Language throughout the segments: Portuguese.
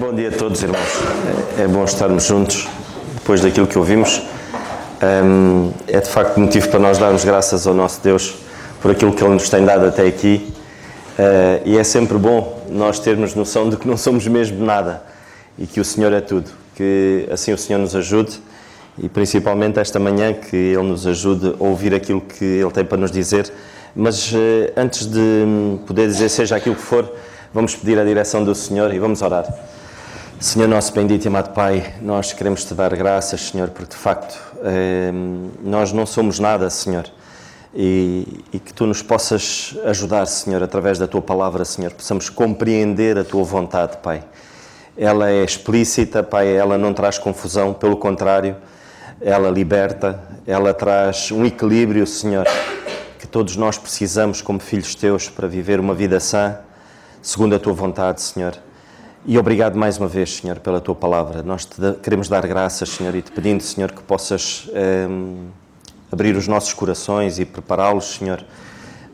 Bom dia a todos, irmãos. É bom estarmos juntos depois daquilo que ouvimos. É de facto motivo para nós darmos graças ao nosso Deus por aquilo que Ele nos tem dado até aqui. E é sempre bom nós termos noção de que não somos mesmo nada e que o Senhor é tudo. Que assim o Senhor nos ajude e principalmente esta manhã que Ele nos ajude a ouvir aquilo que Ele tem para nos dizer. Mas antes de poder dizer seja aquilo que for, vamos pedir a direção do Senhor e vamos orar. Senhor nosso bendito e amado Pai, nós queremos Te dar graças, Senhor, porque de facto nós não somos nada, Senhor, e que Tu nos possas ajudar, Senhor, através da Tua palavra, Senhor, possamos compreender a Tua vontade, Pai. Ela é explícita, Pai, ela não traz confusão, pelo contrário, ela liberta, ela traz um equilíbrio, Senhor, que todos nós precisamos como filhos Teus para viver uma vida sã, segundo a Tua vontade, Senhor. E obrigado mais uma vez, Senhor, pela Tua palavra. Nós queremos dar graças, Senhor, e Te pedindo, Senhor, que possas abrir os nossos corações e prepará-los, Senhor,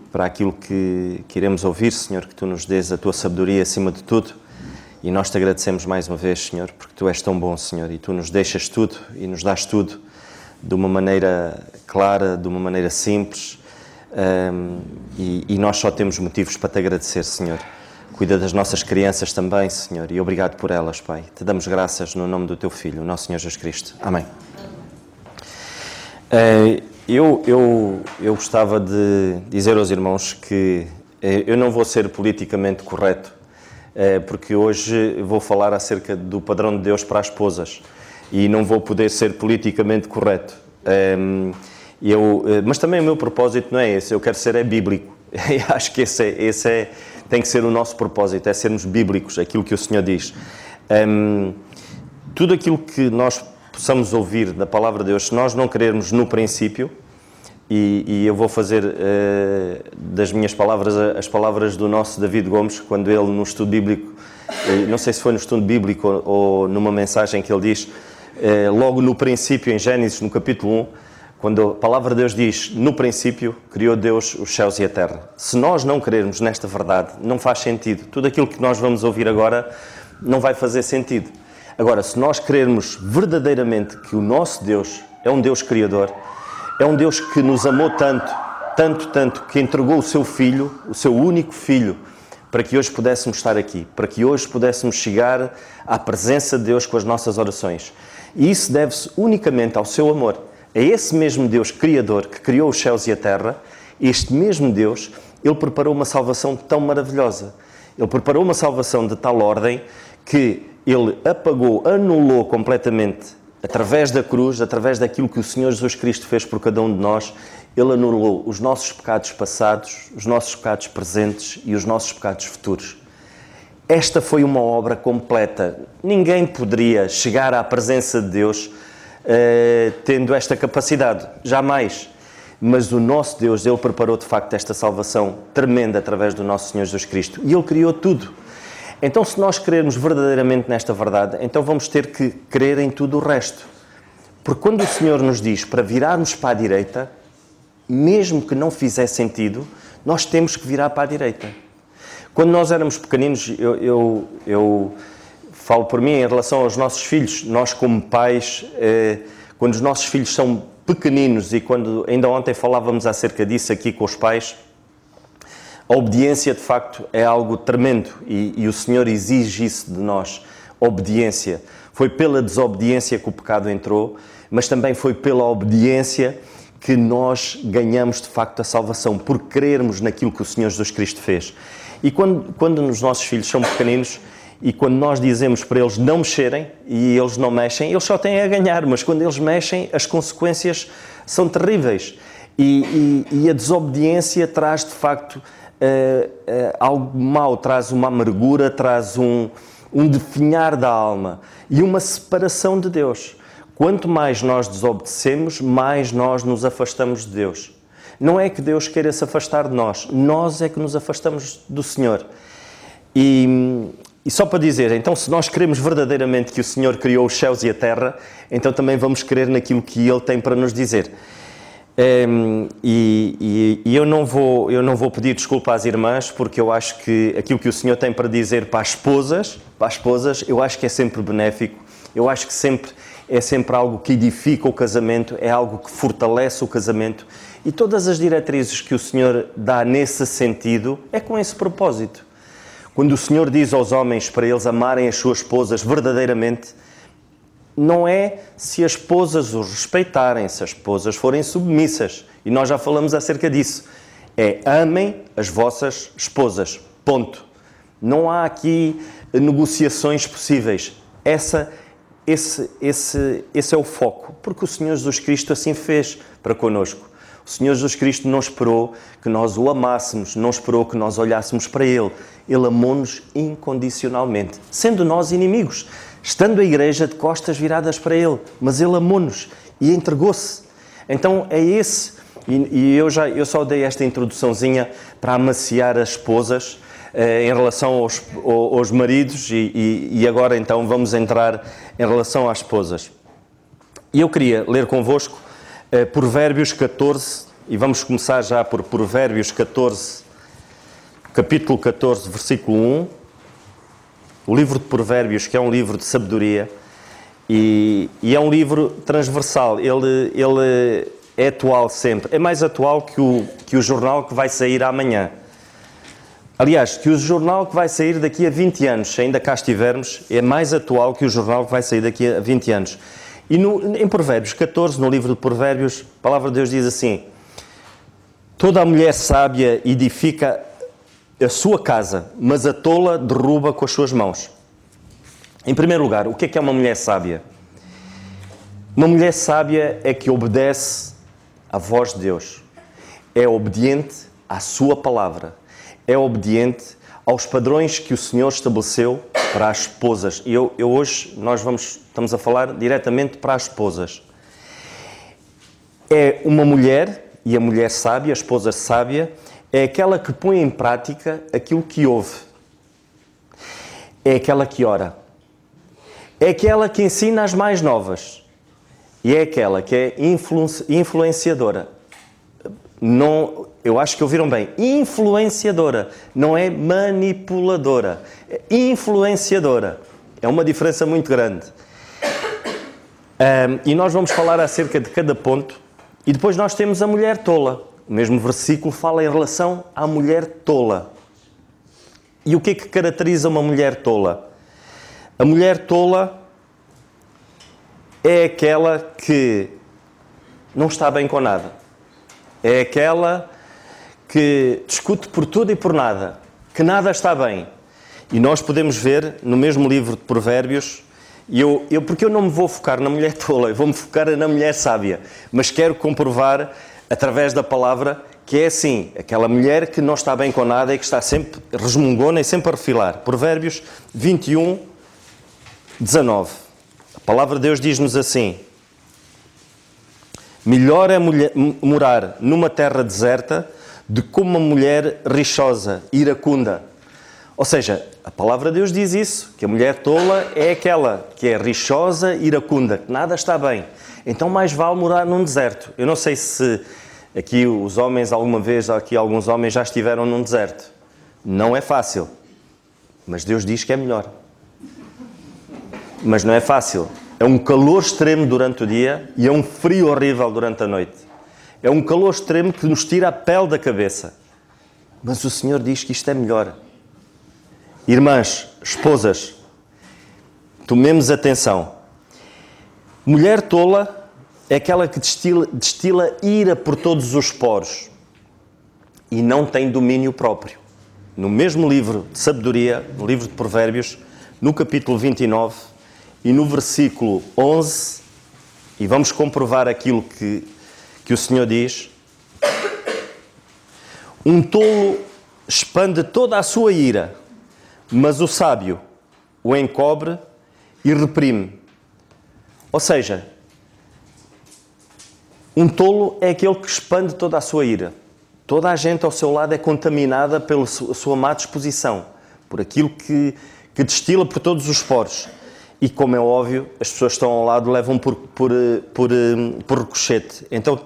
para aquilo que iremos ouvir, Senhor, que Tu nos dês a Tua sabedoria acima de tudo. E nós Te agradecemos mais uma vez, Senhor, porque Tu és tão bom, Senhor, e Tu nos deixas tudo e nos dás tudo de uma maneira clara, de uma maneira simples, e nós só temos motivos para Te agradecer, Senhor. Cuida das nossas crianças também, Senhor, e obrigado por elas, Pai. Te damos graças no nome do Teu Filho, o nosso Senhor Jesus Cristo. Amém. Eu gostava de dizer aos irmãos que eu não vou ser politicamente correto, porque hoje vou falar acerca do padrão de Deus para as esposas e não vou poder ser politicamente correto. Mas também o meu propósito não é esse, eu quero ser bíblico. Acho que esse tem que ser o nosso propósito, é sermos bíblicos, aquilo que o Senhor diz. Tudo aquilo que nós possamos ouvir da Palavra de Deus, se nós não querermos no princípio, e eu vou fazer das minhas palavras as palavras do nosso David Gomes, quando ele no estudo bíblico, não sei se foi no estudo bíblico ou numa mensagem que ele diz, logo no princípio, em Gênesis, no capítulo 1, quando a Palavra de Deus diz, no princípio, criou Deus os céus e a terra. Se nós não crermos nesta verdade, não faz sentido. Tudo aquilo que nós vamos ouvir agora não vai fazer sentido. Agora, se nós crermos verdadeiramente que o nosso Deus é um Deus criador, é um Deus que nos amou tanto, tanto, tanto, que entregou o seu Filho, o seu único Filho, para que hoje pudéssemos estar aqui, para que hoje pudéssemos chegar à presença de Deus com as nossas orações. E isso deve-se unicamente ao seu amor. É esse mesmo Deus Criador que criou os céus e a terra, este mesmo Deus, Ele preparou uma salvação tão maravilhosa. Ele preparou uma salvação de tal ordem que Ele apagou, anulou completamente, através da cruz, através daquilo que o Senhor Jesus Cristo fez por cada um de nós, Ele anulou os nossos pecados passados, os nossos pecados presentes e os nossos pecados futuros. Esta foi uma obra completa. Ninguém poderia chegar à presença de Deus tendo esta capacidade, jamais. Mas o nosso Deus, Ele preparou de facto esta salvação tremenda através do nosso Senhor Jesus Cristo. E Ele criou tudo. Então, se nós crermos verdadeiramente nesta verdade, então vamos ter que crer em tudo o resto. Porque quando o Senhor nos diz para virarmos para a direita, mesmo que não fizer sentido, nós temos que virar para a direita. Quando nós éramos pequeninos, eu falo por mim, em relação aos nossos filhos, nós como pais, quando os nossos filhos são pequeninos e quando ainda ontem falávamos acerca disso aqui com os pais, a obediência de facto é algo tremendo e o Senhor exige isso de nós, obediência. Foi pela desobediência que o pecado entrou, mas também foi pela obediência que nós ganhamos de facto a salvação, por crermos naquilo que o Senhor Jesus Cristo fez. E quando os nossos filhos são pequeninos, e quando nós dizemos para eles não mexerem, e eles não mexem, eles só têm a ganhar, mas quando eles mexem, as consequências são terríveis. E a desobediência traz, de facto, algo mau, traz uma amargura, traz um definhar da alma e uma separação de Deus. Quanto mais nós desobedecemos, mais nós nos afastamos de Deus. Não é que Deus queira se afastar de nós é que nos afastamos do Senhor. E só para dizer, então se nós queremos verdadeiramente que o Senhor criou os céus e a terra, então também vamos crer naquilo que Ele tem para nos dizer. E eu não vou pedir desculpa às irmãs, porque eu acho que aquilo que o Senhor tem para dizer para as esposas, eu acho que é sempre benéfico, eu acho que é sempre algo que edifica o casamento, é algo que fortalece o casamento, e todas as diretrizes que o Senhor dá nesse sentido é com esse propósito. Quando o Senhor diz aos homens para eles amarem as suas esposas verdadeiramente, não é se as esposas os respeitarem, se as esposas forem submissas. E nós já falamos acerca disso. É amem as vossas esposas. Ponto. Não há aqui negociações possíveis. Esse é o foco. Porque o Senhor Jesus Cristo assim fez para connosco. O Senhor Jesus Cristo não esperou que nós o amássemos, não esperou que nós olhássemos para Ele. Ele amou-nos incondicionalmente, sendo nós inimigos. Estando a igreja de costas viradas para Ele, mas Ele amou-nos e entregou-se. Então é esse, e eu só dei esta introduçãozinha para amaciar as esposas em relação aos maridos e agora então vamos entrar em relação às esposas. E eu queria ler convosco Provérbios 14, e vamos começar já por Provérbios 14, capítulo 14, versículo 1. O livro de Provérbios, que é um livro de sabedoria e é um livro transversal, ele é atual sempre, é mais atual que o jornal que vai sair amanhã. Aliás, que o jornal que vai sair daqui a 20 anos, se ainda cá estivermos, é mais atual que o jornal que vai sair daqui a 20 anos. E em Provérbios 14, no livro de Provérbios, a palavra de Deus diz assim: toda a mulher sábia edifica a sua casa, mas a tola derruba com as suas mãos. Em primeiro lugar, o que é uma mulher sábia? Uma mulher sábia é que obedece à voz de Deus. É obediente à sua palavra. É obediente aos padrões que o Senhor estabeleceu para as esposas. E hoje estamos a falar diretamente para as esposas. É uma mulher, e a mulher sábia, a esposa sábia, é aquela que põe em prática aquilo que ouve. É aquela que ora. É aquela que ensina as mais novas. E é aquela que é influenciadora. Não, eu acho que ouviram bem. Influenciadora. Não é manipuladora. É influenciadora. É uma diferença muito grande. E nós vamos falar acerca de cada ponto. E depois nós temos a mulher tola. O mesmo versículo fala em relação à mulher tola. E o que é que caracteriza uma mulher tola? A mulher tola é aquela que não está bem com nada. É aquela que discute por tudo e por nada. Que nada está bem. E nós podemos ver no mesmo livro de Provérbios, porque eu não me vou focar na mulher tola, eu vou-me focar na mulher sábia. Mas quero comprovar através da palavra, que é assim, aquela mulher que não está bem com nada e que está sempre resmungona e sempre a refilar. Provérbios 21, 19. A palavra de Deus diz-nos assim: melhor é morar numa terra deserta do que uma mulher rixosa, iracunda. Ou seja, a palavra de Deus diz isso, que a mulher tola é aquela que é rixosa, iracunda, que nada está bem. Então mais vale morar num deserto. Eu não sei se aqui os homens, alguns homens já estiveram num deserto. Não é fácil. Mas Deus diz que é melhor. Mas não é fácil. É um calor extremo durante o dia e é um frio horrível durante a noite. É um calor extremo que nos tira a pele da cabeça. Mas o Senhor diz que isto é melhor. Irmãs, esposas, tomemos atenção. Mulher tola é aquela que destila ira por todos os poros e não tem domínio próprio. No mesmo livro de sabedoria, no livro de Provérbios, no capítulo 29 e no versículo 11, e vamos comprovar aquilo que o Senhor diz: um tolo expande toda a sua ira, mas o sábio o encobre e reprime. Ou seja, um tolo é aquele que expande toda a sua ira. Toda a gente ao seu lado é contaminada pela sua má disposição, por aquilo que destila por todos os poros. E, como é óbvio, as pessoas que estão ao lado levam por ricochete. Então,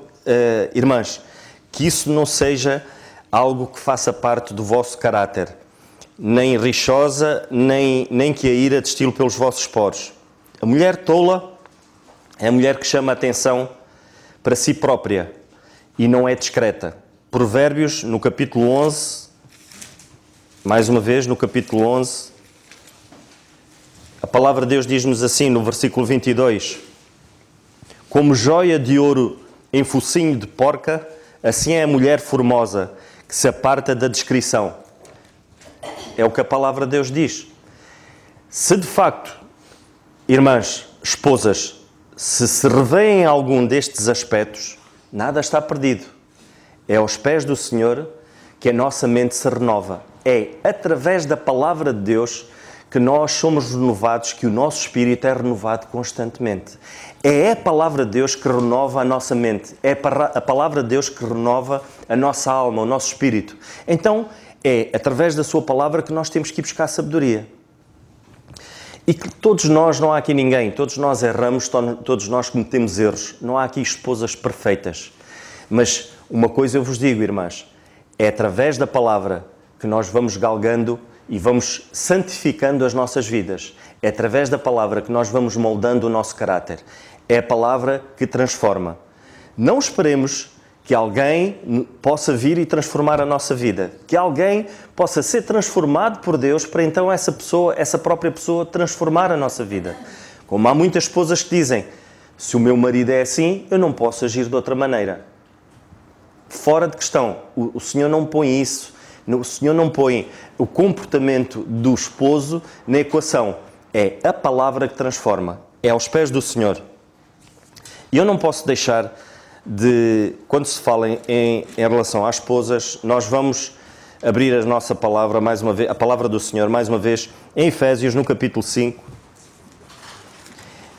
irmãs, que isso não seja algo que faça parte do vosso caráter, nem rixosa, nem que a ira destile pelos vossos poros. A mulher tola é a mulher que chama a atenção para si própria e não é discreta. Provérbios, no capítulo 11, mais uma vez, no capítulo 11, a palavra de Deus diz-nos assim, no versículo 22, como joia de ouro em focinho de porca, assim é a mulher formosa, que se aparta da descrição. É o que a palavra de Deus diz. Se de facto, irmãs, esposas, se revêem algum destes aspectos, nada está perdido. É aos pés do Senhor que a nossa mente se renova. É através da palavra de Deus que nós somos renovados, que o nosso espírito é renovado constantemente. É a palavra de Deus que renova a nossa mente. É a palavra de Deus que renova a nossa alma, o nosso espírito. Então, é através da sua palavra que nós temos que ir buscar sabedoria. E que todos nós, não há aqui ninguém, todos nós erramos, todos nós cometemos erros. Não há aqui esposas perfeitas. Mas uma coisa eu vos digo, irmãs, é através da palavra que nós vamos galgando e vamos santificando as nossas vidas. É através da palavra que nós vamos moldando o nosso caráter. É a palavra que transforma. Não esperemos que alguém possa vir e transformar a nossa vida. Que alguém possa ser transformado por Deus para então essa própria pessoa transformar a nossa vida. Como há muitas esposas que dizem, se o meu marido é assim, eu não posso agir de outra maneira. Fora de questão. O Senhor não põe isso. O Senhor não põe o comportamento do esposo na equação. É a palavra que transforma. É aos pés do Senhor. E eu não posso deixar de, quando se fala em relação às esposas, nós vamos abrir a nossa palavra, mais uma vez, a palavra do Senhor, mais uma vez, em Efésios, no capítulo 5.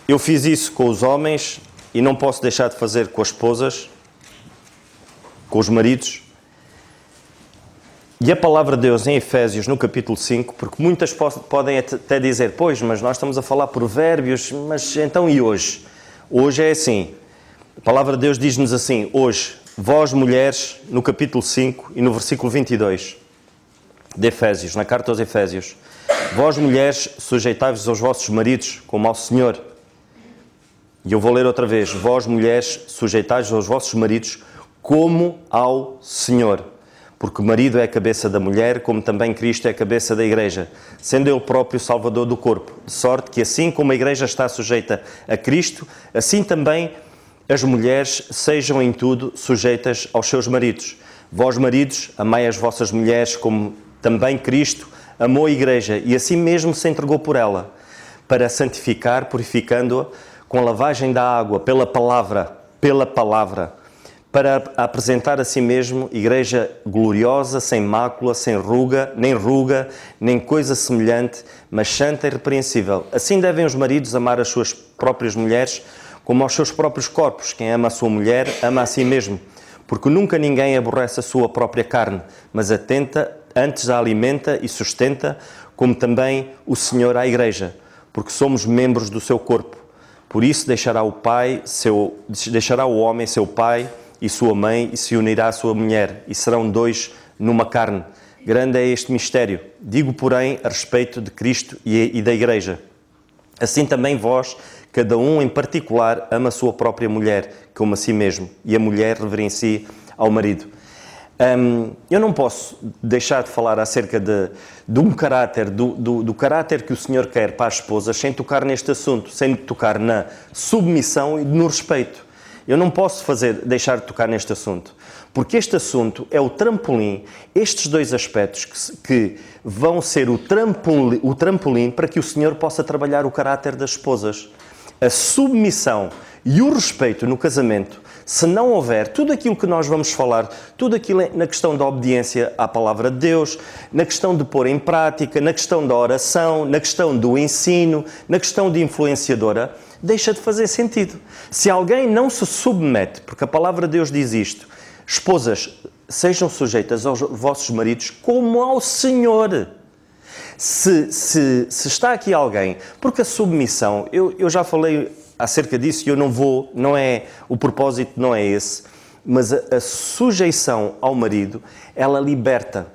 Eu fiz isso com os homens e não posso deixar de fazer com as esposas, com os maridos. E a palavra de Deus em Efésios, no capítulo 5, porque muitas podem até dizer, pois, mas nós estamos a falar provérbios, mas então e hoje? Hoje é assim, a palavra de Deus diz-nos assim, hoje, vós mulheres, no capítulo 5 e no versículo 22 de Efésios, na carta aos Efésios, vós mulheres, sujeitai-vos aos vossos maridos como ao Senhor. E eu vou ler outra vez, vós mulheres, sujeitai-vos aos vossos maridos como ao Senhor. Porque o marido é a cabeça da mulher, como também Cristo é a cabeça da igreja, sendo ele próprio o salvador do corpo. De sorte que assim como a igreja está sujeita a Cristo, assim também as mulheres sejam em tudo sujeitas aos seus maridos. Vós, maridos, amai as vossas mulheres como também Cristo amou a igreja e assim mesmo se entregou por ela, para santificar, purificando-a com a lavagem da água, pela palavra, para apresentar a si mesmo igreja gloriosa, sem mácula, sem ruga, nem coisa semelhante, mas santa e irrepreensível. Assim devem os maridos amar as suas próprias mulheres, como aos seus próprios corpos. Quem ama a sua mulher, ama a si mesmo. Porque nunca ninguém aborrece a sua própria carne, mas antes a alimenta e sustenta, como também o Senhor à igreja, porque somos membros do seu corpo. Por isso deixará o homem seu pai e sua mãe, e se unirá à sua mulher, e serão dois numa carne. Grande é este mistério. Digo, porém, a respeito de Cristo e da Igreja. Assim também vós, cada um em particular, ama a sua própria mulher, como a si mesmo, e a mulher reverencie ao marido. Eu não posso deixar de falar acerca de um caráter, do caráter que o Senhor quer para as esposas, sem tocar neste assunto, sem tocar na submissão e no respeito. Eu não posso deixar de tocar neste assunto, porque este assunto é o trampolim, estes dois aspectos que vão ser o trampolim para que o Senhor possa trabalhar o caráter das esposas. A submissão e o respeito no casamento, se não houver tudo aquilo que nós vamos falar, tudo aquilo na questão da obediência à palavra de Deus, na questão de pôr em prática, na questão da oração, na questão do ensino, na questão de influenciadora, deixa de fazer sentido. Se alguém não se submete, porque a palavra de Deus diz isto, esposas, sejam sujeitas aos vossos maridos como ao Senhor. Se está aqui alguém, porque a submissão, eu já falei acerca disso e eu não vou, o propósito não é esse, Mas a sujeição ao marido, ela liberta.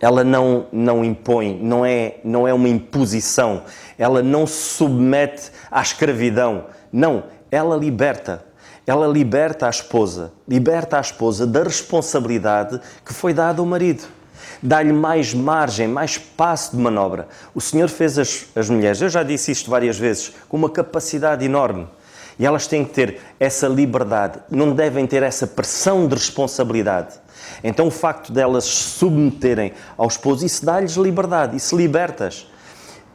Ela não impõe, não é uma imposição. Ela não se submete à escravidão. Não, ela liberta. Ela liberta a esposa da responsabilidade que foi dada ao marido. Dá-lhe mais margem, mais espaço de manobra. O Senhor fez as mulheres, eu já disse isto várias vezes, com uma capacidade enorme. E elas têm que ter essa liberdade, não devem ter essa pressão de responsabilidade. Então o facto delas se submeterem ao esposo, isso dá-lhes liberdade, isso liberta-as.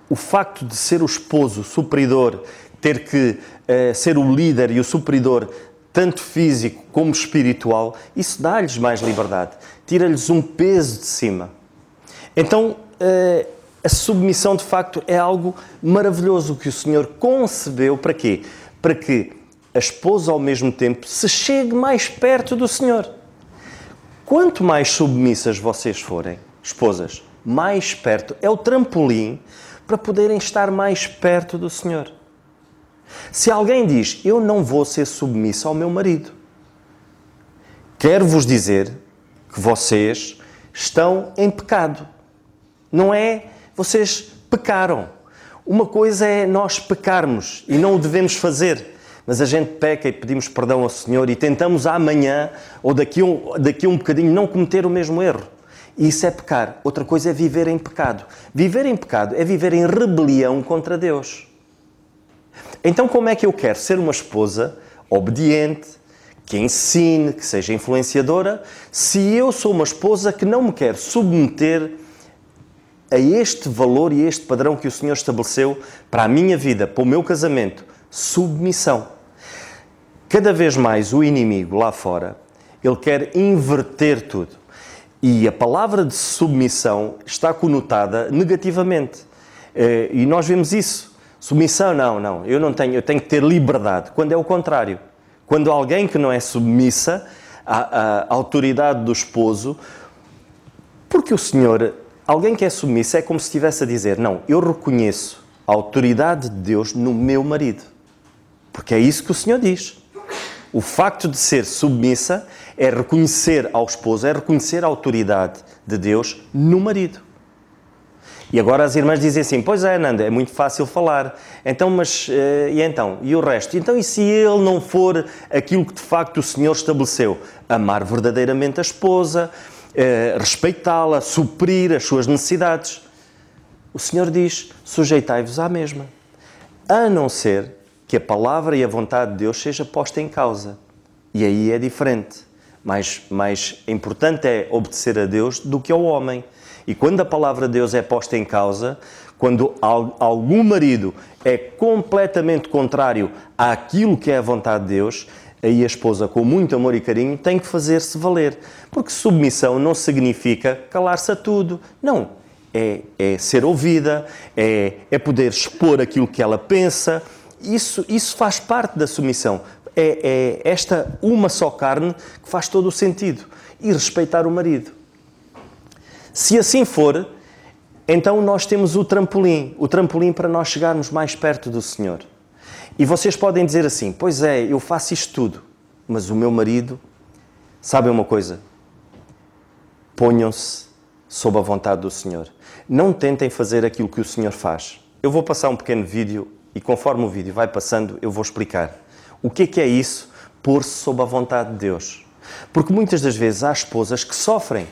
O facto de ser o esposo o supridor, ter que ser o líder e o supridor, tanto físico como espiritual, isso dá-lhes mais liberdade, tira-lhes um peso de cima. Então a submissão de facto é algo maravilhoso que o Senhor concebeu para quê? Para que a esposa ao mesmo tempo se chegue mais perto do Senhor. Quanto mais submissas vocês forem, esposas, mais perto, é o trampolim para poderem estar mais perto do Senhor. Se alguém diz, eu não vou ser submissa ao meu marido, quero-vos dizer que vocês estão em pecado. Não é, vocês pecaram. Uma coisa é nós pecarmos e não o devemos fazer, mas a gente peca e pedimos perdão ao Senhor e tentamos amanhã ou daqui a um bocadinho não cometer o mesmo erro. E isso é pecar. Outra coisa é viver em pecado. Viver em pecado é viver em rebelião contra Deus. Então como é que eu quero ser uma esposa obediente, que ensine, que seja influenciadora, se eu sou uma esposa que não me quero submeter a este valor e a este padrão que o Senhor estabeleceu para a minha vida, para o meu casamento? Submissão. Cada vez mais o inimigo lá fora, ele quer inverter tudo. E a palavra de submissão está conotada negativamente. E nós vemos isso. Submissão, não, eu tenho que ter liberdade. Quando é o contrário. Quando alguém que não é submissa à autoridade do esposo, porque o Senhor, alguém que é submissa é como se estivesse a dizer, não, eu reconheço a autoridade de Deus no meu marido. Porque é isso que o Senhor diz. O facto de ser submissa é reconhecer ao esposo, é reconhecer a autoridade de Deus no marido. E agora as irmãs dizem assim, pois é, Nanda, é muito fácil falar. Então, mas, e o resto? Então, e se ele não for aquilo que de facto o Senhor estabeleceu? Amar verdadeiramente a esposa, respeitá-la, suprir as suas necessidades. O Senhor diz, sujeitai-vos à mesma. A não ser que a palavra e a vontade de Deus seja posta em causa. E aí é diferente. Mais importante é obedecer a Deus do que ao homem. E quando a palavra de Deus é posta em causa, quando algum marido é completamente contrário àquilo que é a vontade de Deus, aí a esposa, com muito amor e carinho, tem que fazer-se valer. Porque submissão não significa calar-se a tudo. Não. É ser ouvida, é poder expor aquilo que ela pensa. Isso faz parte da submissão. É esta uma só carne que faz todo o sentido. E respeitar o marido. Se assim for, então nós temos o trampolim para nós chegarmos mais perto do Senhor. E vocês podem dizer assim, pois é, eu faço isto tudo, mas o meu marido, sabem uma coisa? Ponham-se sob a vontade do Senhor. Não tentem fazer aquilo que o Senhor faz. Eu vou passar um pequeno vídeo e conforme o vídeo vai passando, eu vou explicar. O que é isso? Pôr-se sob a vontade de Deus. Porque muitas das vezes há esposas que sofrem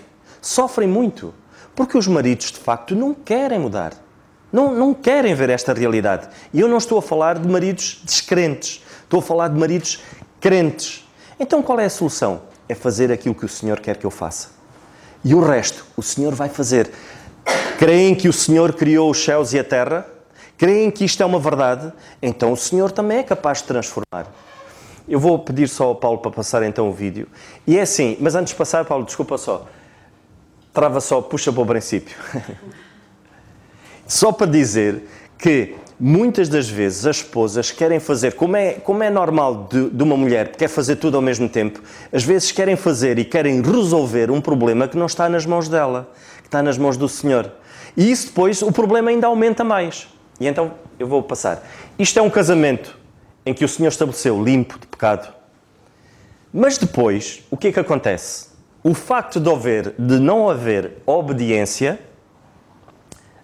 muito, porque os maridos de facto não querem mudar, não querem ver esta realidade. E eu não estou a falar de maridos descrentes, estou a falar de maridos crentes. Então qual é a solução? É fazer aquilo que o Senhor quer que eu faça. E o resto, o Senhor vai fazer. Creem que o Senhor criou os céus e a terra? Creem que isto é uma verdade? Então o Senhor também é capaz de transformar. Eu vou pedir só ao Paulo para passar então o vídeo. E é assim, mas antes de passar, Paulo, desculpa só. Puxa para o princípio. Só para dizer que muitas das vezes as esposas querem fazer, como é normal de uma mulher que quer fazer tudo ao mesmo tempo, às vezes querem fazer e querem resolver um problema que não está nas mãos dela, que está nas mãos do Senhor. E isso depois, o problema ainda aumenta mais. E então, eu vou passar. Isto é um casamento em que o Senhor estabeleceu limpo de pecado. Mas depois, o que é que acontece? O facto de não haver obediência,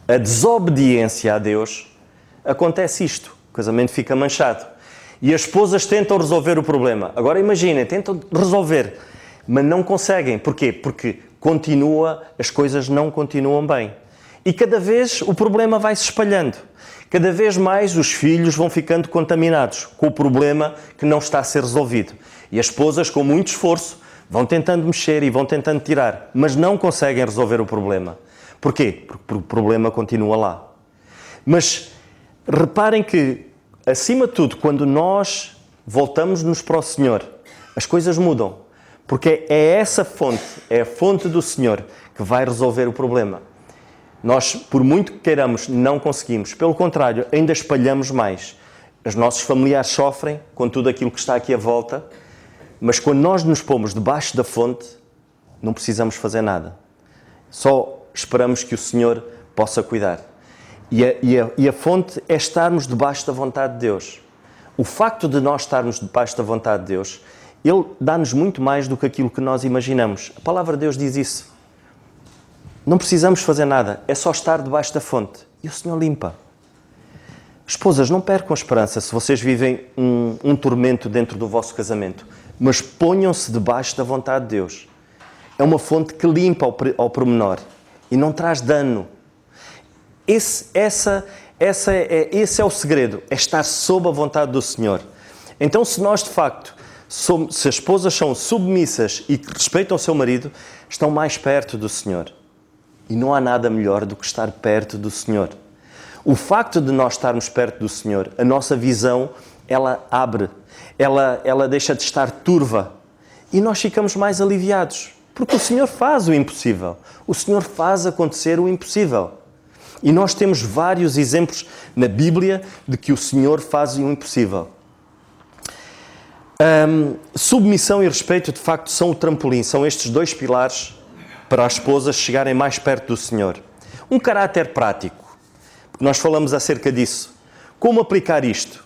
a desobediência a Deus, acontece isto. O casamento fica manchado. E as esposas tentam resolver o problema. Agora imaginem, tentam resolver, mas não conseguem. Porquê? Porque as coisas não continuam bem. E cada vez o problema vai se espalhando. Cada vez mais os filhos vão ficando contaminados com o problema que não está a ser resolvido. E as esposas, com muito esforço, vão tentando mexer e vão tentando tirar, mas não conseguem resolver o problema. Porquê? Porque o problema continua lá. Mas reparem que, acima de tudo, quando nós voltamos-nos para o Senhor, as coisas mudam. Porque é essa fonte, é a fonte do Senhor que vai resolver o problema. Nós, por muito que queiramos, não conseguimos. Pelo contrário, ainda espalhamos mais. Os nossos familiares sofrem com tudo aquilo que está aqui à volta, mas quando nós nos pomos debaixo da fonte, não precisamos fazer nada. Só esperamos que o Senhor possa cuidar. E a fonte é estarmos debaixo da vontade de Deus. O facto de nós estarmos debaixo da vontade de Deus, Ele dá-nos muito mais do que aquilo que nós imaginamos. A palavra de Deus diz isso. Não precisamos fazer nada, é só estar debaixo da fonte. E o Senhor limpa. Esposas, não percam a esperança se vocês vivem um tormento dentro do vosso casamento. Mas ponham-se debaixo da vontade de Deus. É uma fonte que limpa ao pormenor e não traz dano. Esse é o segredo, é estar sob a vontade do Senhor. Então, se nós de facto, se as esposas são submissas e que respeitam o seu marido, estão mais perto do Senhor. E não há nada melhor do que estar perto do Senhor. O facto de nós estarmos perto do Senhor, a nossa visão, ela abre, ela deixa de estar turva e nós ficamos mais aliviados. Porque o Senhor faz o impossível. O Senhor faz acontecer o impossível. E nós temos vários exemplos na Bíblia de que o Senhor faz o impossível. Submissão e respeito, de facto, são o trampolim. São estes dois pilares para as esposas chegarem mais perto do Senhor. Um caráter prático. Porque nós falamos acerca disso. Como aplicar isto?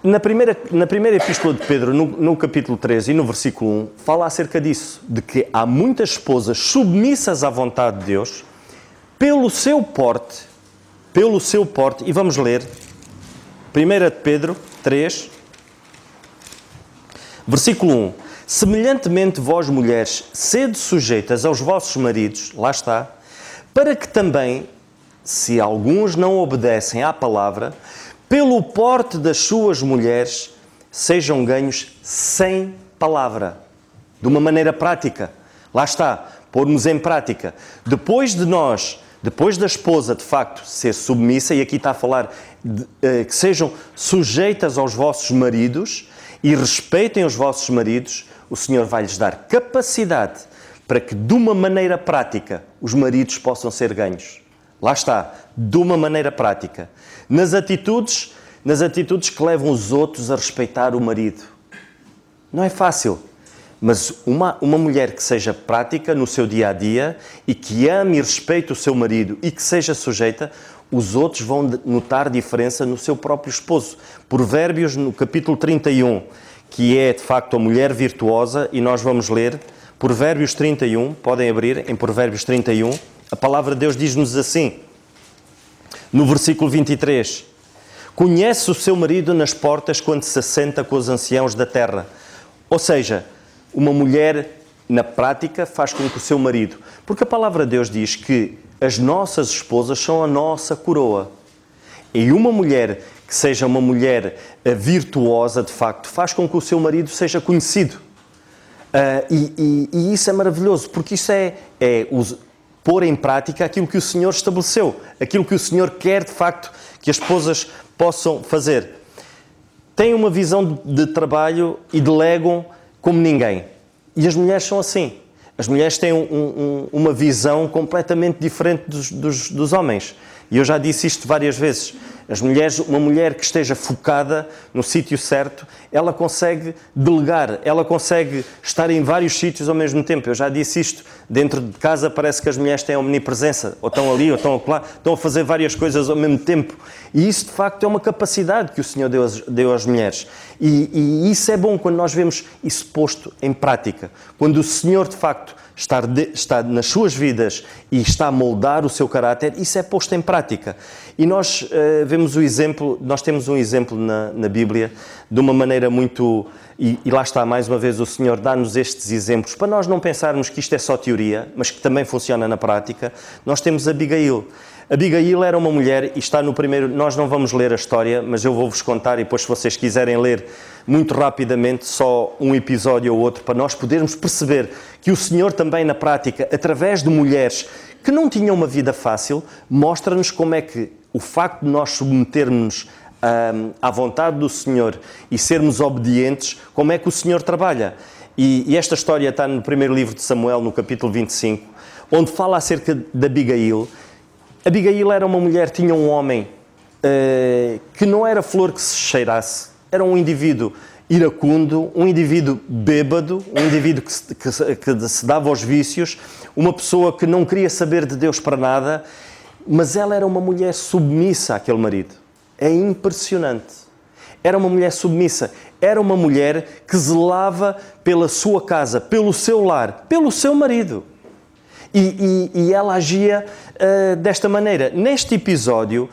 Na primeira epístola de Pedro, no capítulo 13 e no versículo 1, fala acerca disso, de que há muitas esposas submissas à vontade de Deus, pelo seu porte, e vamos ler, 1 Pedro 3, versículo 1, semelhantemente vós mulheres, sede sujeitas aos vossos maridos, lá está, para que também, se alguns não obedecem à palavra, pelo porte das suas mulheres, sejam ganhos sem palavra. De uma maneira prática. Lá está, pormos em prática. Depois da esposa, de facto, ser submissa, e aqui está a falar que sejam sujeitas aos vossos maridos e respeitem os vossos maridos, o Senhor vai-lhes dar capacidade para que, de uma maneira prática, os maridos possam ser ganhos. Lá está, de uma maneira prática. Nas atitudes que levam os outros a respeitar o marido. Não é fácil, mas uma mulher que seja prática no seu dia-a-dia e que ame e respeite o seu marido e que seja sujeita, os outros vão notar diferença no seu próprio esposo. Provérbios, no capítulo 31, que é, de facto, a mulher virtuosa, e nós vamos ler Provérbios 31, podem abrir em Provérbios 31, a palavra de Deus diz-nos assim, no versículo 23, conhece o seu marido nas portas quando se assenta com os anciãos da terra. Ou seja, uma mulher, na prática, faz com que o seu marido... Porque a palavra de Deus diz que as nossas esposas são a nossa coroa. E uma mulher que seja uma mulher virtuosa, de facto, faz com que o seu marido seja conhecido. E isso é maravilhoso, porque isso é pôr em prática aquilo que o Senhor estabeleceu, aquilo que o Senhor quer, de facto, que as esposas possam fazer. Têm uma visão de trabalho e delegam como ninguém. E as mulheres são assim. As mulheres têm uma visão completamente diferente dos homens. E eu já disse isto várias vezes. Uma mulher que esteja focada no sítio certo, ela consegue delegar, ela consegue estar em vários sítios ao mesmo tempo. Eu já disse isto, dentro de casa parece que as mulheres têm omnipresença, ou estão ali, ou estão acolá, estão a fazer várias coisas ao mesmo tempo. E isso, de facto, é uma capacidade que o Senhor deu às mulheres. E isso é bom quando nós vemos isso posto em prática. Quando o Senhor, de facto, está nas suas vidas e está a moldar o seu caráter, isso é posto em prática. E nós temos um exemplo na Bíblia de uma maneira muito... E lá está, mais uma vez, o Senhor dá-nos estes exemplos para nós não pensarmos que isto é só teoria, mas que também funciona na prática. Nós temos Abigail. Abigail era uma mulher, e está no primeiro... Nós não vamos ler a história, mas eu vou-vos contar, e depois, se vocês quiserem ler muito rapidamente, só um episódio ou outro, para nós podermos perceber que o Senhor também, na prática, através de mulheres que não tinham uma vida fácil, mostra-nos como é que o facto de nós submetermos à vontade do Senhor e sermos obedientes, como é que o Senhor trabalha. E esta história está no primeiro livro de Samuel, no capítulo 25, onde fala acerca de Abigail. Abigail era uma mulher, tinha um homem que não era flor que se cheirasse, era um indivíduo iracundo, um indivíduo bêbado, um indivíduo que se dava aos vícios, uma pessoa que não queria saber de Deus para nada, mas ela era uma mulher submissa àquele marido. É impressionante. Era uma mulher submissa, era uma mulher que zelava pela sua casa, pelo seu lar, pelo seu marido. E ela agia desta maneira. Neste episódio,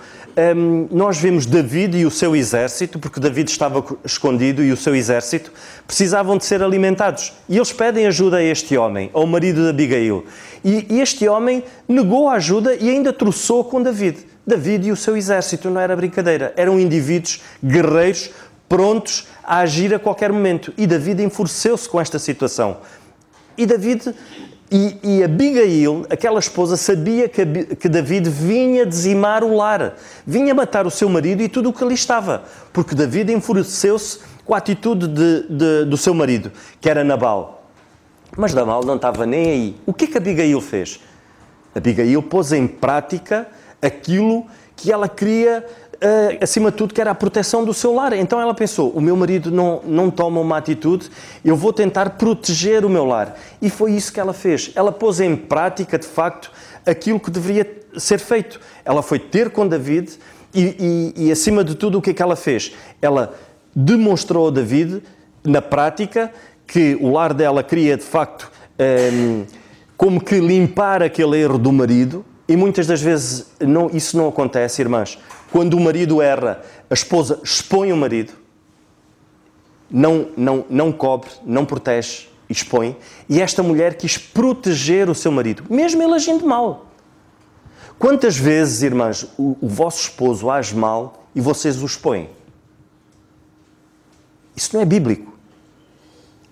nós vemos David e o seu exército, porque David estava escondido e o seu exército precisavam de ser alimentados. E eles pedem ajuda a este homem, ao marido de Abigail. E este homem negou a ajuda e ainda troçou com David. David e o seu exército, não era brincadeira. Eram indivíduos guerreiros, prontos a agir a qualquer momento. E David enfureceu-se com esta situação. E Abigail, aquela esposa, sabia que David vinha dizimar o lar, vinha matar o seu marido e tudo o que ali estava, porque David enfureceu-se com a atitude do seu marido, que era Nabal. Mas Nabal não estava nem aí. O que é que Abigail fez? Abigail pôs em prática aquilo que ela queria, acima de tudo, que era a proteção do seu lar. Então ela pensou, o meu marido não toma uma atitude, eu vou tentar proteger o meu lar. E foi isso que ela fez. Ela pôs em prática, de facto, aquilo que deveria ser feito. Ela foi ter com David e acima de tudo, o que é que ela fez? Ela demonstrou a David, na prática, que o lar dela queria, de facto, como que limpar aquele erro do marido. E muitas das vezes isso não acontece, irmãs. Quando o marido erra, a esposa expõe o marido, não cobre, não protege, expõe. E esta mulher quis proteger o seu marido, mesmo ele agindo mal. Quantas vezes, irmãs, o vosso esposo age mal e vocês o expõem? Isso não é bíblico.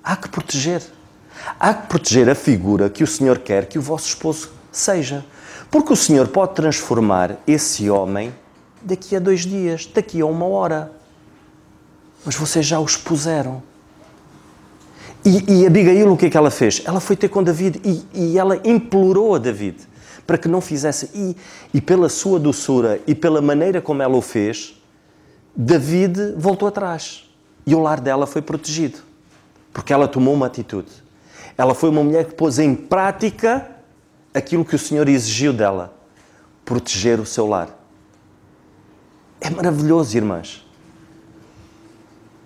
Há que proteger. Há que proteger a figura que o Senhor quer que o vosso esposo seja. Porque o Senhor pode transformar esse homem daqui a 2 dias, daqui a 1 hora. Mas vocês já o expuseram. E Abigail, o que é que ela fez? Ela foi ter com David e ela implorou a David para que não fizesse. E pela sua doçura e pela maneira como ela o fez, David voltou atrás. E o lar dela foi protegido. Porque ela tomou uma atitude. Ela foi uma mulher que pôs em prática aquilo que o Senhor exigiu dela. Proteger o seu lar. É maravilhoso, irmãs.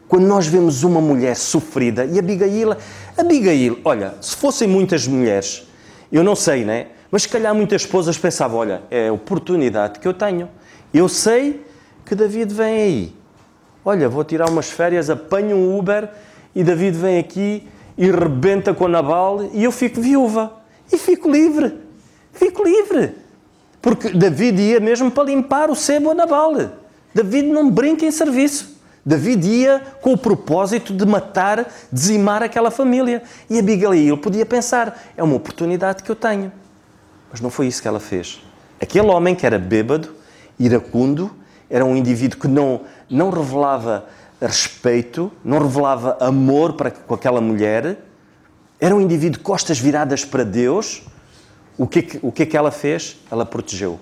Quando nós vemos uma mulher sofrida, e Abigail, olha, se fossem muitas mulheres, eu não sei, né? Mas se calhar muitas esposas pensavam, olha, é a oportunidade que eu tenho. Eu sei que David vem aí. Olha, vou tirar umas férias, apanho um Uber e David vem aqui e rebenta com Nabal e eu fico viúva. E fico livre. Fico livre. Porque David ia mesmo para limpar o sebo a Nabal. David não brinca em serviço. David ia com o propósito de matar, dizimar aquela família. E Abigail podia pensar, é uma oportunidade que eu tenho. Mas não foi isso que ela fez. Aquele homem que era bêbado, iracundo, era um indivíduo que não revelava respeito, não revelava amor com aquela mulher, era um indivíduo de costas viradas para Deus. O que é que ela fez? Ela protegeu.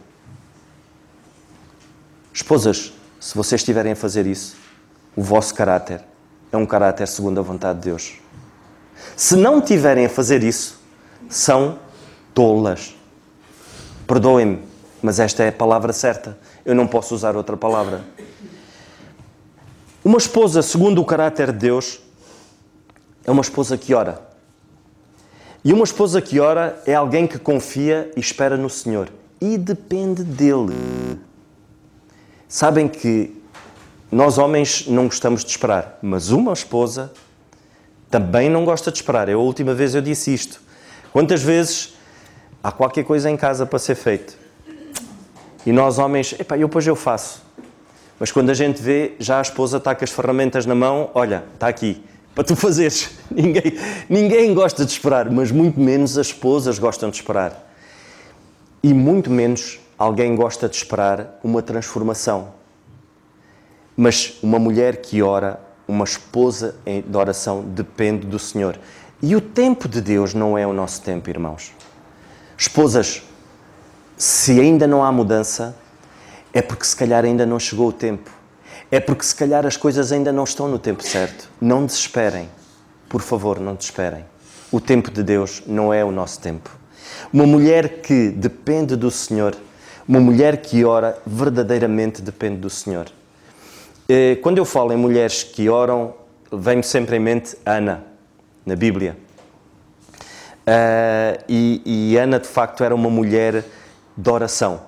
Esposas, se vocês estiverem a fazer isso, o vosso caráter é um caráter segundo a vontade de Deus. Se não estiverem a fazer isso, são tolas. Perdoem-me, mas esta é a palavra certa. Eu não posso usar outra palavra. Uma esposa segundo o caráter de Deus é uma esposa que ora. E uma esposa que ora é alguém que confia e espera no Senhor. E depende dele. Sabem que nós homens não gostamos de esperar, mas uma esposa também não gosta de esperar. A última vez eu disse isto. Quantas vezes há qualquer coisa em casa para ser feito? E nós homens, depois eu faço. Mas quando a gente vê, já a esposa está com as ferramentas na mão, olha, está aqui, para tu fazeres. Ninguém gosta de esperar, mas muito menos as esposas gostam de esperar. E muito menos alguém gosta de esperar uma transformação. Mas uma mulher que ora, uma esposa de oração, depende do Senhor. E o tempo de Deus não é o nosso tempo, irmãos. Esposas, se ainda não há mudança, é porque se calhar ainda não chegou o tempo. É porque se calhar as coisas ainda não estão no tempo certo. Não desesperem. Por favor, não desesperem. O tempo de Deus não é o nosso tempo. Uma mulher que depende do Senhor, uma mulher que ora, verdadeiramente depende do Senhor. Quando eu falo em mulheres que oram, vem-me sempre em mente Ana, na Bíblia. E Ana, de facto, era uma mulher de oração.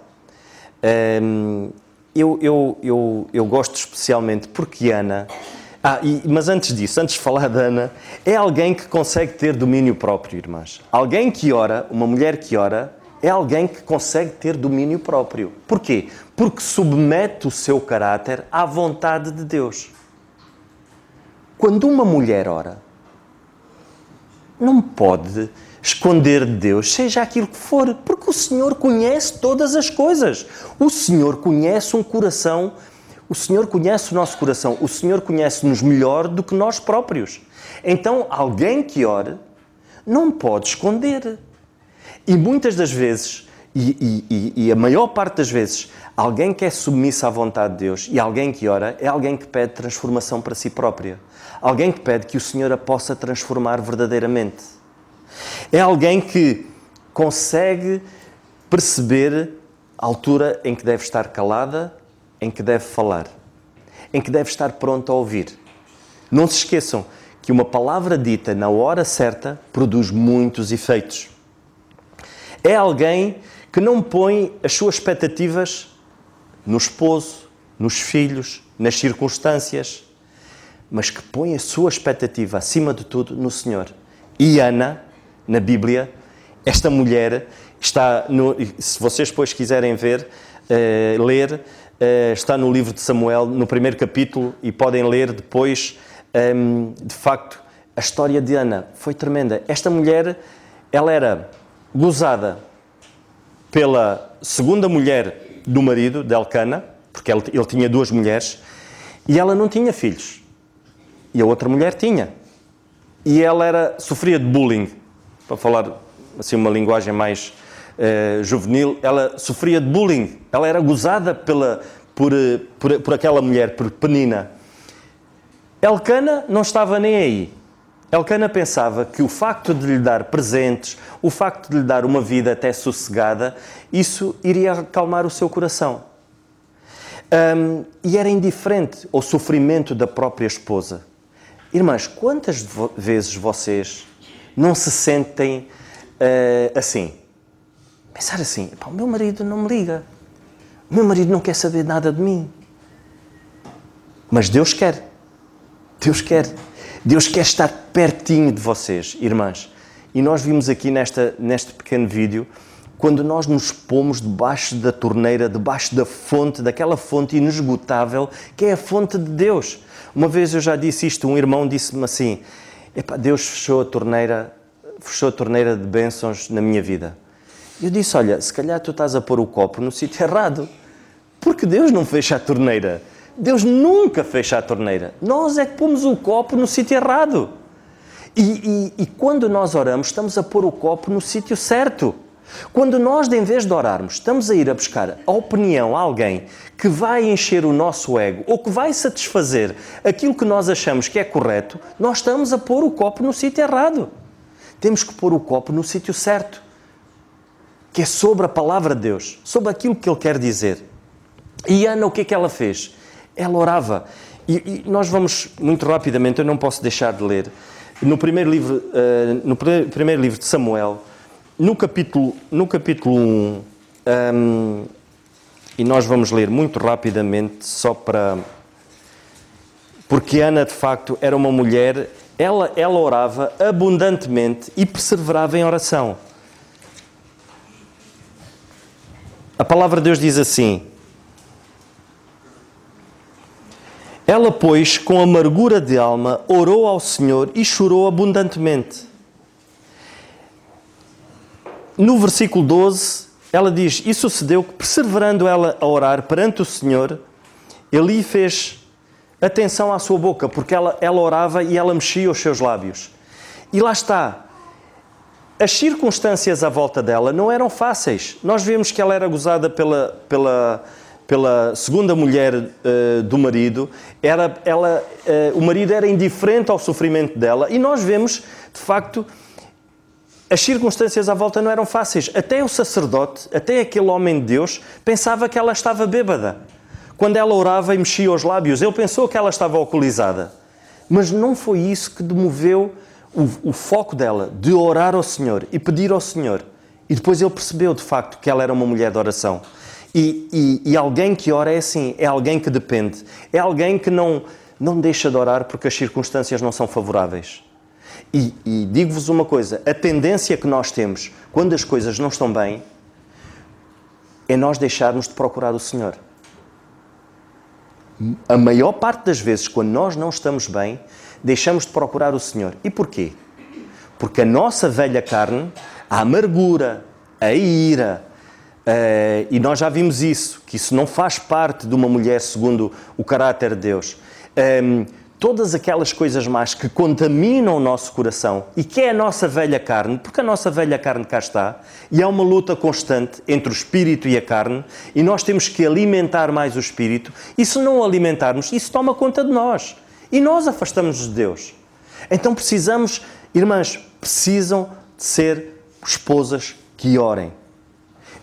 Eu gosto especialmente porque Ana... mas antes disso, antes de falar de Ana, é alguém que consegue ter domínio próprio, irmãs. Alguém que ora, uma mulher que ora, é alguém que consegue ter domínio próprio. Porquê? Porque submete o seu caráter à vontade de Deus. Quando uma mulher ora, não pode esconder de Deus, seja aquilo que for, porque o Senhor conhece todas as coisas. O Senhor conhece um coração, o Senhor conhece o nosso coração, o Senhor conhece-nos melhor do que nós próprios. Então, alguém que ore não pode esconder. E muitas das vezes, e a maior parte das vezes, alguém que é submissa à vontade de Deus e alguém que ora é alguém que pede transformação para si própria. Alguém que pede que o Senhor a possa transformar verdadeiramente. É alguém que consegue perceber a altura em que deve estar calada, em que deve falar, em que deve estar pronta a ouvir. Não se esqueçam que uma palavra dita na hora certa produz muitos efeitos. É alguém que não põe as suas expectativas no esposo, nos filhos, nas circunstâncias, mas que põe a sua expectativa, acima de tudo, no Senhor. E Ana, na Bíblia, esta mulher está, se vocês depois quiserem ver, ler, está no livro de Samuel, no primeiro capítulo, e podem ler depois, de facto, a história de Ana. Foi tremenda. Esta mulher, ela era gozada pela segunda mulher do marido, de Elcana, porque ele tinha duas mulheres, e ela não tinha filhos. E a outra mulher tinha. E ela sofria de bullying, para falar assim uma linguagem mais juvenil, ela sofria de bullying. Ela era gozada por aquela mulher, por Penina. Elcana não estava nem aí. Elcana pensava que o facto de lhe dar presentes, o facto de lhe dar uma vida até sossegada, isso iria acalmar o seu coração. E era indiferente ao sofrimento da própria esposa. Irmãs, quantas vezes vocês não se sentem assim? Pensar assim, o meu marido não me liga, o meu marido não quer saber nada de mim. Mas Deus quer. Deus quer. Deus quer estar pertinho de vocês, irmãs. E nós vimos aqui neste pequeno vídeo, quando nós nos pomos debaixo da torneira, debaixo da fonte, daquela fonte inesgotável, que é a fonte de Deus. Uma vez eu já disse isto, um irmão disse-me assim, Deus fechou a torneira de bênçãos na minha vida. Eu disse, olha, se calhar tu estás a pôr o copo no sítio errado, porque Deus não fecha a torneira. Deus nunca fecha a torneira. Nós é que pomos o copo no sítio errado. E quando nós oramos, estamos a pôr o copo no sítio certo. Quando nós, em vez de orarmos, estamos a ir a buscar a opinião a alguém que vai encher o nosso ego ou que vai satisfazer aquilo que nós achamos que é correto, nós estamos a pôr o copo no sítio errado. Temos que pôr o copo no sítio certo, que é sobre a palavra de Deus, sobre aquilo que Ele quer dizer. E Ana, o que é que ela fez? Ela orava. E nós vamos, muito rapidamente, eu não posso deixar de ler, no primeiro livro de Samuel, no capítulo 1, e nós vamos ler muito rapidamente, só para... Porque Ana, de facto, era uma mulher, ela orava abundantemente e perseverava em oração. A palavra de Deus diz assim: ela, pois, com amargura de alma, orou ao Senhor e chorou abundantemente. No versículo 12, ela diz: e sucedeu que, perseverando ela a orar perante o Senhor, Ele lhe fez atenção à sua boca, porque ela orava e ela mexia os seus lábios. E lá está. As circunstâncias à volta dela não eram fáceis. Nós vemos que ela era gozada pela segunda mulher do marido. O marido era indiferente ao sofrimento dela. E nós vemos, de facto, as circunstâncias à volta não eram fáceis. Até o sacerdote, até aquele homem de Deus, pensava que ela estava bêbada. Quando ela orava e mexia os lábios, ele pensou que ela estava alcoolizada. Mas não foi isso que demoveu o foco dela, de orar ao Senhor e pedir ao Senhor. E depois ele percebeu, de facto, que ela era uma mulher de oração. E alguém que ora é assim, é alguém que depende. É alguém que não deixa de orar porque as circunstâncias não são favoráveis. E digo-vos uma coisa, a tendência que nós temos, quando as coisas não estão bem, é nós deixarmos de procurar o Senhor. A maior parte das vezes, quando nós não estamos bem, deixamos de procurar o Senhor. E porquê? Porque a nossa velha carne, a amargura, a ira, e nós já vimos isso, que isso não faz parte de uma mulher segundo o caráter de Deus. Todas aquelas coisas más que contaminam o nosso coração e que é a nossa velha carne, porque a nossa velha carne cá está, e há uma luta constante entre o espírito e a carne, e nós temos que alimentar mais o espírito, e se não o alimentarmos, isso toma conta de nós. E nós afastamos-nos de Deus. Então precisamos, irmãs, precisam de ser esposas que orem.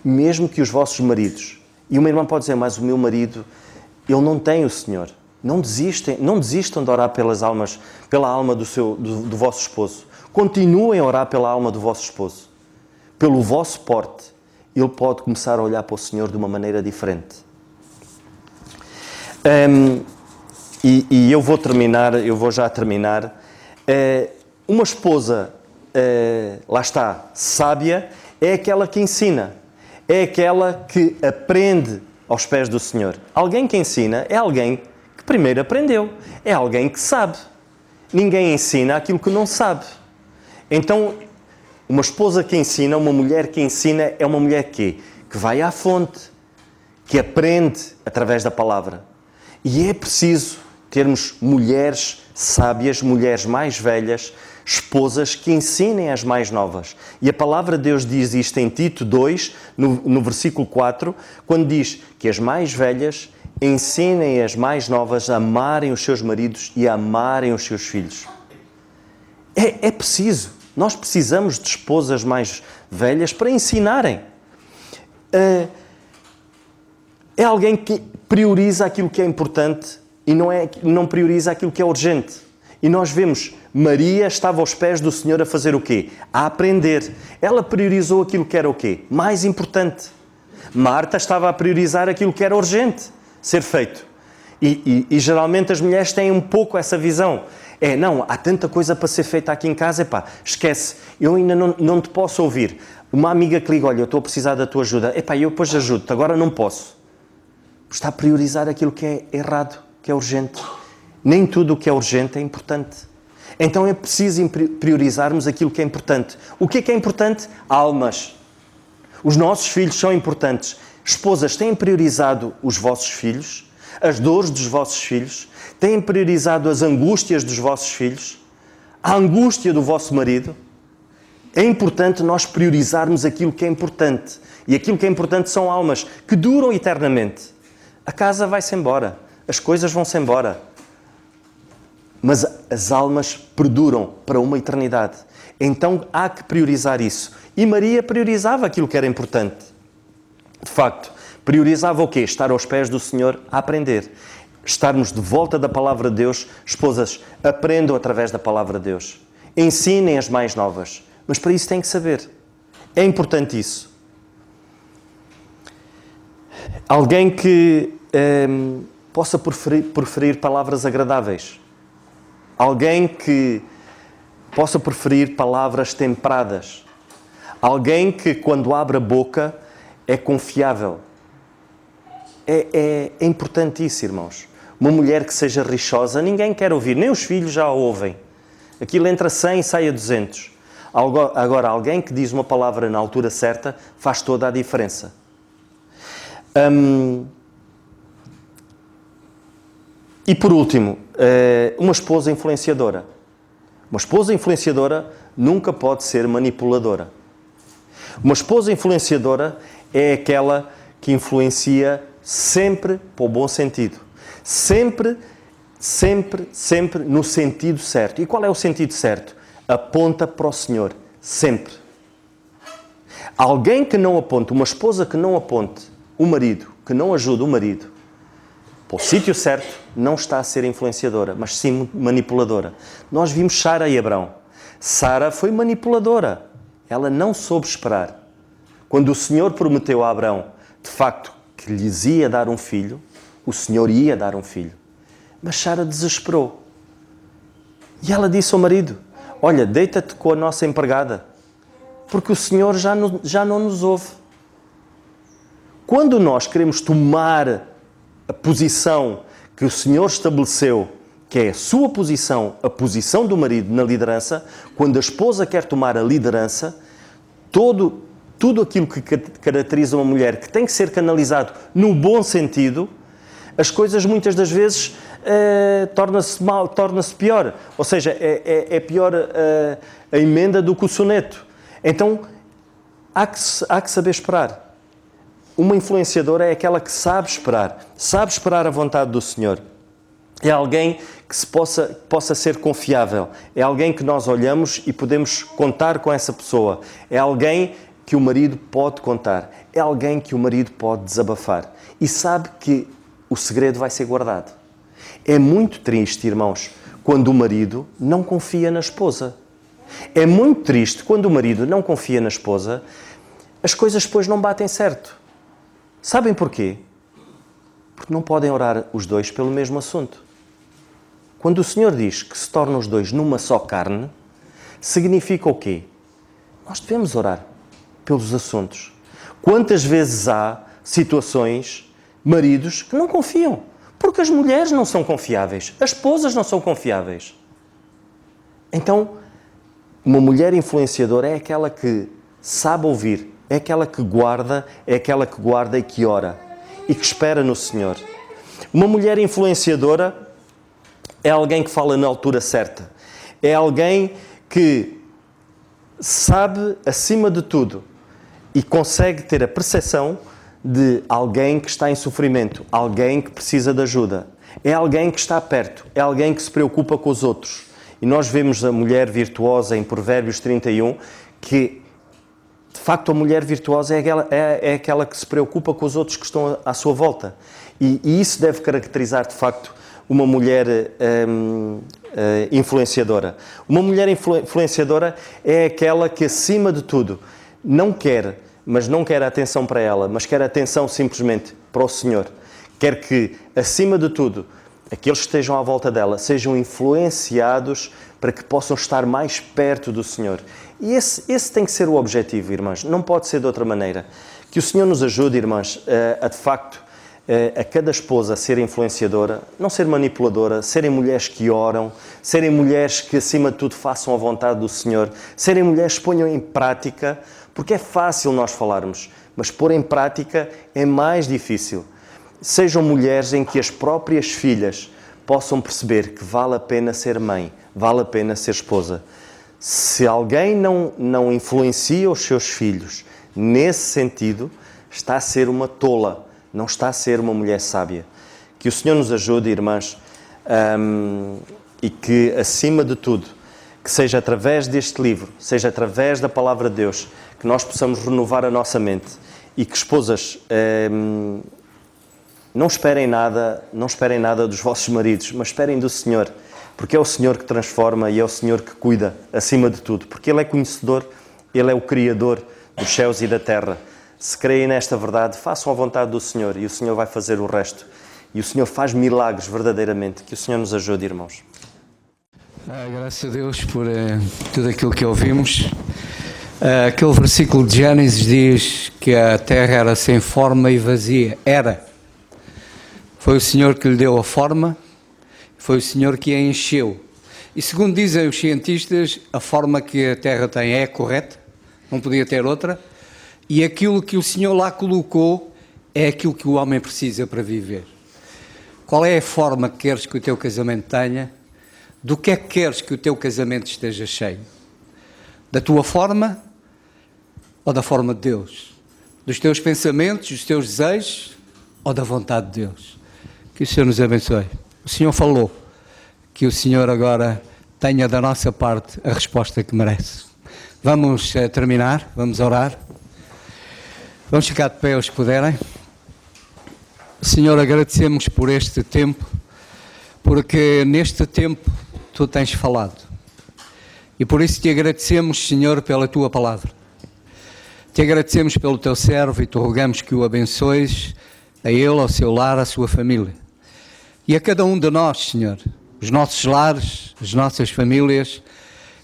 Mesmo que os vossos maridos, e uma irmã pode dizer, mas o meu marido, ele não tem o Senhor. Não desistam de orar pela alma do vosso esposo. Continuem a orar pela alma do vosso esposo. Pelo vosso porte, ele pode começar a olhar para o Senhor de uma maneira diferente. E eu vou já terminar. Uma esposa, lá está, sábia, é aquela que ensina. É aquela que aprende aos pés do Senhor. Alguém que ensina é alguém que primeiro aprendeu. É alguém que sabe. Ninguém ensina aquilo que não sabe. Então, uma esposa que ensina, uma mulher que ensina, é uma mulher que vai à fonte, que aprende através da palavra. E é preciso termos mulheres sábias, mulheres mais velhas, esposas que ensinem as mais novas. E a palavra de Deus diz isto em Tito 2, no versículo 4, quando diz que as mais velhas ensinem as mais novas a amarem os seus maridos e a amarem os seus filhos. É preciso. Nós precisamos de esposas mais velhas para ensinarem. É alguém que prioriza aquilo que é importante e não prioriza aquilo que é urgente. E nós vemos, Maria estava aos pés do Senhor a fazer o quê? A aprender. Ela priorizou aquilo que era o quê? Mais importante. Marta estava a priorizar aquilo que era urgente ser feito. E geralmente as mulheres têm um pouco essa visão. Não, há tanta coisa para ser feita aqui em casa, esquece, eu ainda não te posso ouvir. Uma amiga que liga, olha, eu estou a precisar da tua ajuda. Eu depois ajudo-te, agora não posso. Está a priorizar aquilo que é errado, que é urgente. Nem tudo o que é urgente é importante. Então é preciso priorizarmos aquilo que é importante. O que é importante? Almas. Os nossos filhos são importantes. Esposas, têm priorizado os vossos filhos? As dores dos vossos filhos? Têm priorizado as angústias dos vossos filhos? A angústia do vosso marido? É importante nós priorizarmos aquilo que é importante. E aquilo que é importante são almas que duram eternamente. A casa vai-se embora. As coisas vão-se embora. Mas as almas perduram para uma eternidade. Então há que priorizar isso. E Maria priorizava aquilo que era importante. De facto, priorizava o quê? Estar aos pés do Senhor a aprender. Estarmos de volta da palavra de Deus. Esposas, aprendam através da palavra de Deus. Ensinem as mais novas. Mas para isso têm que saber. É importante isso. Alguém que possa preferir palavras agradáveis. Alguém que possa preferir palavras temperadas. Alguém que, quando abre a boca, é confiável. É importante isso, irmãos. Uma mulher que seja rixosa, ninguém quer ouvir. Nem os filhos já a ouvem. Aquilo entra a 100 e sai a 200. Agora, alguém que diz uma palavra na altura certa faz toda a diferença. E por último, uma esposa influenciadora. Uma esposa influenciadora nunca pode ser manipuladora. Uma esposa influenciadora é aquela que influencia sempre para o bom sentido. Sempre no sentido certo. E qual é o sentido certo? Aponta para o Senhor. Sempre. Alguém que não aponte, uma esposa que não aponte o marido, que não ajude o marido para o sítio certo, não está a ser influenciadora, mas sim manipuladora. Nós vimos Sara e Abrão. Sara foi manipuladora. Ela não soube esperar. Quando o Senhor prometeu a Abrão, de facto, que lhes ia dar um filho, o Senhor ia dar um filho. Mas Sara desesperou. E ela disse ao marido, olha, deita-te com a nossa empregada, porque o Senhor já não nos ouve. Quando nós queremos tomar a posição que o Senhor estabeleceu, que é a sua posição, a posição do marido na liderança, quando a esposa quer tomar a liderança, tudo aquilo que caracteriza uma mulher, que tem que ser canalizado no bom sentido, as coisas muitas das vezes torna-se mal, torna-se pior. Ou seja, é pior a emenda do que o soneto. Então, há que saber esperar. Uma influenciadora é aquela que sabe esperar a vontade do Senhor. É alguém que possa ser confiável. É alguém que nós olhamos e podemos contar com essa pessoa. É alguém que o marido pode contar. É alguém que o marido pode desabafar. E sabe que o segredo vai ser guardado. É muito triste, irmãos, quando o marido não confia na esposa. É muito triste quando o marido não confia na esposa, as coisas depois não batem certo. Sabem porquê? Porque não podem orar os dois pelo mesmo assunto. Quando o Senhor diz que se tornam os dois numa só carne, significa o quê? Nós devemos orar pelos assuntos. Quantas vezes há situações, maridos, que não confiam? Porque as mulheres não são confiáveis, as esposas não são confiáveis. Então, uma mulher influenciadora é aquela que sabe ouvir, é aquela que guarda e que ora e que espera no Senhor. Uma mulher influenciadora é alguém que fala na altura certa. É alguém que sabe, acima de tudo, e consegue ter a percepção de alguém que está em sofrimento, alguém que precisa de ajuda. É alguém que está perto, é alguém que se preocupa com os outros. E nós vemos a mulher virtuosa em Provérbios 31, que, de facto, a mulher virtuosa é aquela que se preocupa com os outros que estão à sua volta. E isso deve caracterizar, de facto, uma mulher influenciadora. Uma mulher influenciadora é aquela que, acima de tudo, não quer atenção para ela, mas quer atenção simplesmente para o Senhor. Quer que, acima de tudo, aqueles que estejam à volta dela sejam influenciados para que possam estar mais perto do Senhor. E esse tem que ser o objetivo, irmãs. Não pode ser de outra maneira. Que o Senhor nos ajude, irmãs, a de facto, a cada esposa ser influenciadora, não ser manipuladora, serem mulheres que oram, serem mulheres que, acima de tudo, façam a vontade do Senhor, serem mulheres que ponham em prática, porque é fácil nós falarmos, mas pôr em prática é mais difícil. Sejam mulheres em que as próprias filhas possam perceber que vale a pena ser mãe, vale a pena ser esposa. Se alguém não influencia os seus filhos nesse sentido, está a ser uma tola, não está a ser uma mulher sábia. Que o Senhor nos ajude, irmãs, e que, acima de tudo, que seja através deste livro, seja através da Palavra de Deus, que nós possamos renovar a nossa mente e que, esposas, não esperem nada dos vossos maridos, mas esperem do Senhor, porque é o Senhor que transforma e é o Senhor que cuida, acima de tudo, porque Ele é conhecedor, Ele é o Criador dos céus e da terra. Se creem nesta verdade, façam a vontade do Senhor e o Senhor vai fazer o resto. E o Senhor faz milagres verdadeiramente. Que o Senhor nos ajude, irmãos. Graças a Deus por tudo aquilo que ouvimos. Aquele versículo de Gênesis diz que a terra era sem forma e vazia. Era. Foi o Senhor que lhe deu a forma, foi o Senhor que a encheu. E segundo dizem os cientistas, a forma que a terra tem é correta, não podia ter outra. E aquilo que o Senhor lá colocou é aquilo que o homem precisa para viver. Qual é a forma que queres que o teu casamento tenha? Do que é que queres que o teu casamento esteja cheio? Da tua forma ou da forma de Deus? Dos teus pensamentos, dos teus desejos ou da vontade de Deus? Que o Senhor nos abençoe. O Senhor falou, que o Senhor agora tenha da nossa parte a resposta que merece. Vamos terminar, vamos orar. Vamos ficar de pé os que puderem. Senhor, agradecemos por este tempo, porque neste tempo Tu tens falado. E por isso Te agradecemos, Senhor, pela Tua palavra. Te agradecemos pelo Teu servo e Te rogamos que o abençoes a ele, ao seu lar, à sua família. E a cada um de nós, Senhor, os nossos lares, as nossas famílias,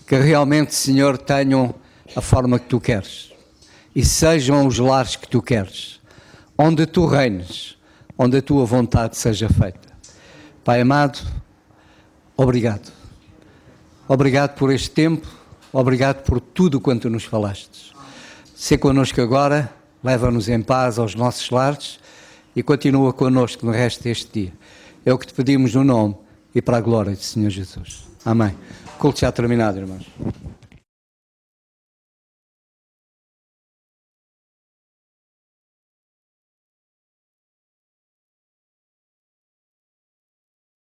que realmente, Senhor, tenham a forma que Tu queres. E sejam os lares que Tu queres, onde Tu reines, onde a Tua vontade seja feita. Pai amado, obrigado. Obrigado por este tempo, obrigado por tudo quanto nos falaste. Sê connosco agora, leva-nos em paz aos nossos lares e continua connosco no resto deste dia. É o que Te pedimos no nome e para a glória do Senhor Jesus. Amém. O culto já terminado, irmãos.